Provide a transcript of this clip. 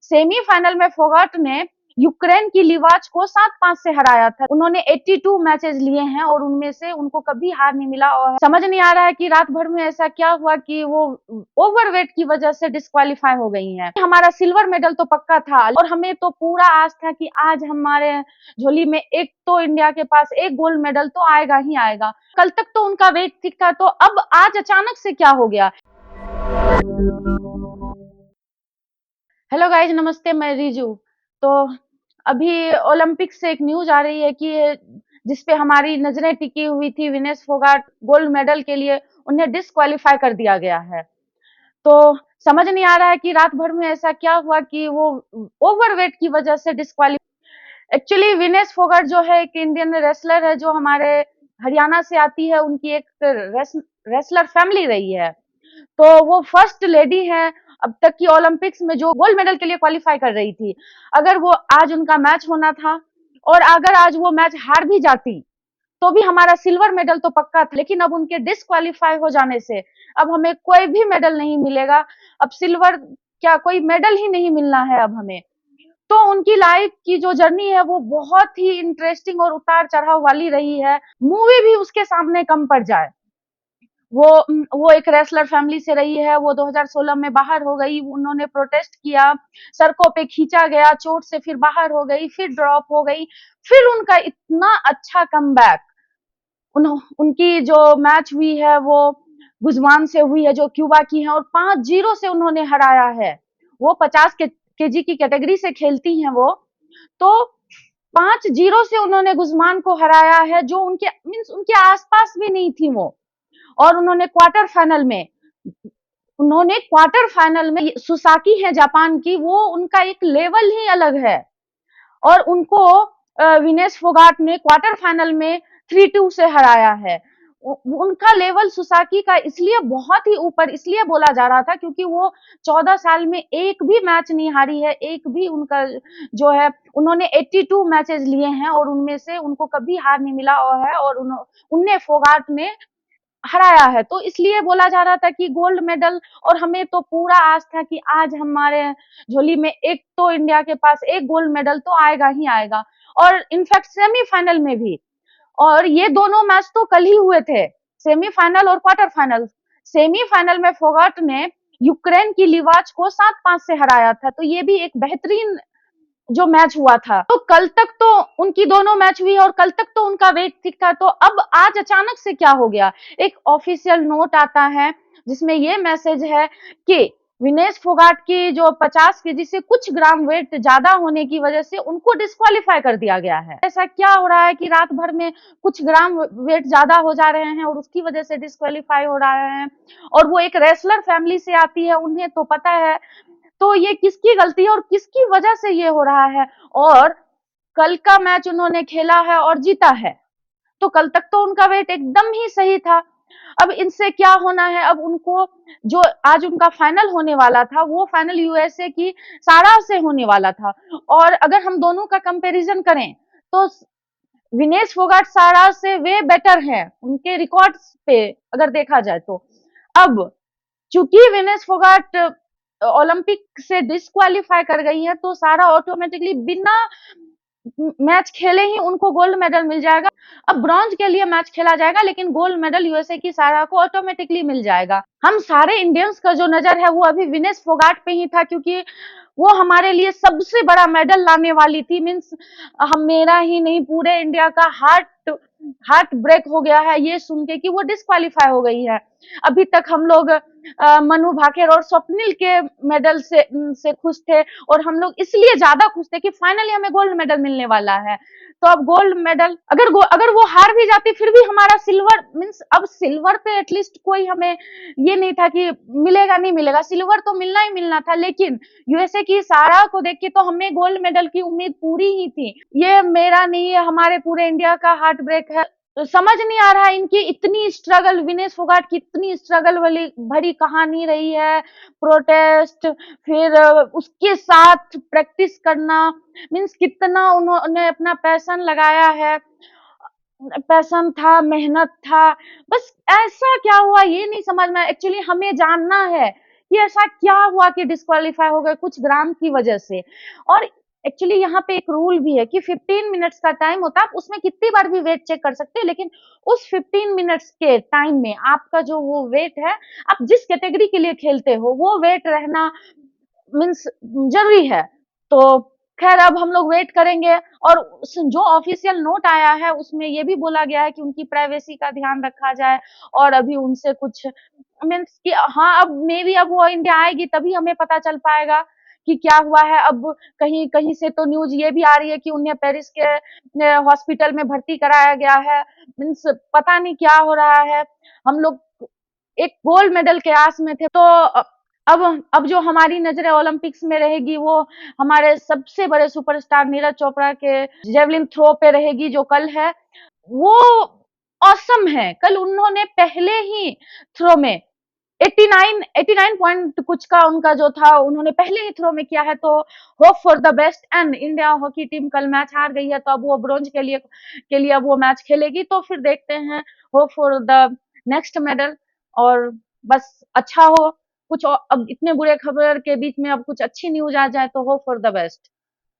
Semifinal में फोगाट ने Ukraine की लिवाच को 7-5 से हराया था। उन्होंने 82 मैचेस लिए हैं और उनमें से उनको कभी हार नहीं मिला और समझ नहीं आ रहा है कि रात भर में ऐसा क्या हुआ कि वो ओवरवेट की वजह से डिस्क्वालीफाई हो गई हैं। हमारा सिल्वर मेडल तो पक्का था और हमें तो पूरा आस था कि आज हमारे झोली में एक तो इंडिया के पास एक गोल्ड मेडल तो आएगा ही आएगा। कल तक तो उनका वेट ठीक था, तो अब आज अचानक से क्या हो गया। हेलो गाइज, नमस्ते, मैं रिजू। तो अभी ओलंपिक से एक न्यूज आ रही है कि जिसपे हमारी नजरें टिकी हुई थी, विनेश फोगाट गोल्ड मेडल के लिए उन्हें डिस्क्वालीफाई कर दिया गया है। तो समझ नहीं आ रहा है कि रात भर में ऐसा क्या हुआ कि वो ओवरवेट की वजह से डिस्क्वालीफाई। एक्चुअली विनेश फोगाट जो है एक इंडियन रेसलर है जो हमारे हरियाणा से आती है। उनकी एक रेसलर फैमिली रही है, तो वो फर्स्ट लेडी है अब तक की ओलंपिक्स में जो गोल्ड मेडल के लिए क्वालिफाई कर रही थी। अगर वो आज उनका मैच होना था और अगर आज वो मैच हार भी जाती तो भी हमारा सिल्वर मेडल तो पक्का था, लेकिन अब उनके डिस्क्वालीफाई हो जाने से अब हमें कोई भी मेडल नहीं मिलेगा। अब सिल्वर क्या, कोई मेडल ही नहीं मिलना है अब हमें। तो उनकी लाइफ की जो जर्नी है वो बहुत ही इंटरेस्टिंग और उतार चढ़ाव वाली रही है। मूवी भी उसके सामने कम पड़ जाए। वो एक रेसलर फैमिली से रही है। वो 2016 में बाहर हो गई, उन्होंने प्रोटेस्ट किया, सड़कों पे खींचा गया, चोट से फिर बाहर हो गई, फिर ड्रॉप हो गई, फिर उनका इतना अच्छा कमबैक। उनकी जो मैच हुई है वो गुजमान से हुई है जो क्यूबा की है और 5-0 से उन्होंने हराया है। वो 50 केजी की कैटेगरी से खेलती हैं वो, तो 5-0 से उन्होंने गुजमान को हराया है जो उनके मीन्स उनके आसपास भी नहीं थी वो। और उन्होंने क्वार्टर फाइनल में सुसाकी है जापान की, वो उनका एक लेवल ही अलग है। और उनको विनेश फोगाट ने क्वार्टर फाइनल में 3-2 से हराया है। उनका लेवल सुसाकी का इसलिए बहुत ही ऊपर इसलिए बोला जा रहा था क्योंकि वो 14 साल में एक भी मैच नहीं हारी है। एक भी उनका जो है, उन्होंने 82 मैचेस लिए हैं और उनमें से उनको कभी हार नहीं मिला और है और उन्हें फोगाट ने हराया है। तो इसलिए बोला जा रहा था कि गोल्ड मेडल, और हमें तो पूरा आस था कि आज हमारे झोली में एक तो इंडिया के पास एक गोल्ड मेडल तो आएगा ही आएगा। और इनफैक्ट सेमीफाइनल में भी, और ये दोनों मैच तो कल ही हुए थे, सेमीफाइनल और क्वार्टर फाइनल। सेमीफाइनल में फोगाट ने यूक्रेन की लिवाच को 7-5 से हराया था, तो ये भी एक बेहतरीन जो मैच हुआ था। तो कल तक तो उनकी दोनों मैच हुई और कल तक तो उनका वेट ठीक था, तो अब आज अचानक से क्या हो गया। एक ऑफिशियल नोट आता है जिसमें ये मैसेज है कि विनेश फोगाट की जो 50 केजी से कुछ ग्राम वेट ज्यादा होने की वजह से उनको डिस्क्वालीफाई कर दिया गया है। ऐसा क्या हो रहा है कि रात भर में कुछ ग्राम वेट ज्यादा हो जा रहे हैं और उसकी वजह से डिस्क्वालीफाई हो रहा है। और वो एक रेसलर फैमिली से आती है, उन्हें तो पता है। तो ये किसकी गलती है और किसकी वजह से ये हो रहा है। और कल का मैच उन्होंने खेला है और जीता है, तो कल तक तो उनका वेट एकदम ही सही था। अब इनसे क्या होना है, अब उनको जो आज उनका फाइनल होने वाला था वो फाइनल यूएसए की सारा से होने वाला था। और अगर हम दोनों का कंपैरिजन करें तो विनेश फोगाट सारा से वे बेटर हैं उनके रिकॉर्ड्स पे अगर देखा जाए तो। अब चूंकि विनेश फोगाट ओलंपिक से डिस्क्वालीफाई कर गई है तो सारा ऑटोमेटिकली बिना मैच खेले ही उनको गोल्ड मेडल मिल जाएगा। अब ब्रॉन्ज के लिए मैच खेला जाएगा लेकिन गोल्ड मेडल यूएसए की सारा को ऑटोमेटिकली मिल जाएगा। हम सारे इंडियंस का जो नजर है वो अभी विनेश फोगाट पे ही था क्योंकि वो हमारे लिए सबसे बड़ा मेडल लाने वाली थी। मीन्स हम, मेरा ही नहीं पूरे इंडिया का हार्ट हार्ट ब्रेक हो गया है ये सुन के कि वो डिस्क्वालीफाई हो गई है। अभी तक हम लोग मनु भाकेर और स्वप्निल के मेडल से खुश थे और हम लोग इसलिए ज्यादा खुश थे कि फाइनली हमें गोल्ड मेडल मिलने वाला है। तो अब गोल्ड मेडल अगर वो हार भी जाती फिर भी हमारा सिल्वर, मीन्स अब सिल्वर पे एटलीस्ट कोई हमें ये नहीं था कि मिलेगा नहीं मिलेगा, सिल्वर तो मिलना ही मिलना था। लेकिन यूएसए की सारा को देख के तो हमें गोल्ड मेडल की उम्मीद पूरी ही थी। ये मेरा नहीं है, हमारे पूरे इंडिया का हार्ट ब्रेक है। तो समझ नहीं आ रहा है इनकी इतनी स्ट्रगल, विनेश फोगाट की इतनी स्ट्रगल वाली भरी कहानी रही है। प्रोटेस्ट, फिर उसके साथ प्रैक्टिस करना, मीन्स कितना उन्होंने अपना पैशन लगाया है। पैशन था, मेहनत था, बस ऐसा क्या हुआ ये नहीं समझ में। एक्चुअली हमें जानना है कि ऐसा क्या हुआ कि डिस्क्वालीफाई हो गए कुछ ग्राम की वजह से। और एक्चुअली यहाँ पे एक रूल भी है कि 15 मिनट्स का टाइम होता है, आप उसमें कितनी बार भी वेट चेक कर सकते हैं, लेकिन उस 15 मिनट्स के टाइम में आपका जो वो वेट है, आप जिस कैटेगरी के लिए खेलते हो वो वेट रहना मीन्स जरूरी है। तो खैर अब हम लोग वेट करेंगे। और जो ऑफिशियल नोट आया है उसमें ये भी बोला गया है कि उनकी प्राइवेसी का ध्यान रखा जाए, और अभी उनसे कुछ मीन्स कि हाँ अब मे बी अब वो इंडिया आएगी तभी हमें पता चल पाएगा कि क्या हुआ है। अब कहीं कहीं से तो न्यूज ये भी आ रही है कि उन्हें पेरिस के हॉस्पिटल में भर्ती कराया गया है। मीन्स पता नहीं क्या हो रहा है। हम लोग एक गोल्ड मेडल के आस में थे, तो अब जो हमारी नजरें ओलंपिक्स में रहेगी वो हमारे सबसे बड़े सुपरस्टार नीरज चोपड़ा के जेवलिन थ्रो पे रहेगी, जो कल है वो ऑसम है। कल उन्होंने पहले ही थ्रो में 89 पॉइंट कुछ का उनका जो था उन्होंने पहले ही थ्रो में किया है। तो hope for the best. And India hockey team कल मैच हार गई है, तो अब वो ब्रोंज के लिए अब वो मैच खेलेगी, तो फिर देखते हैं। Hope for the next medal. और बस अच्छा हो कुछ अब इतने बुरे खबर के बीच में अब कुछ अच्छी न्यूज आ जाए, तो होप फॉर द बेस्ट।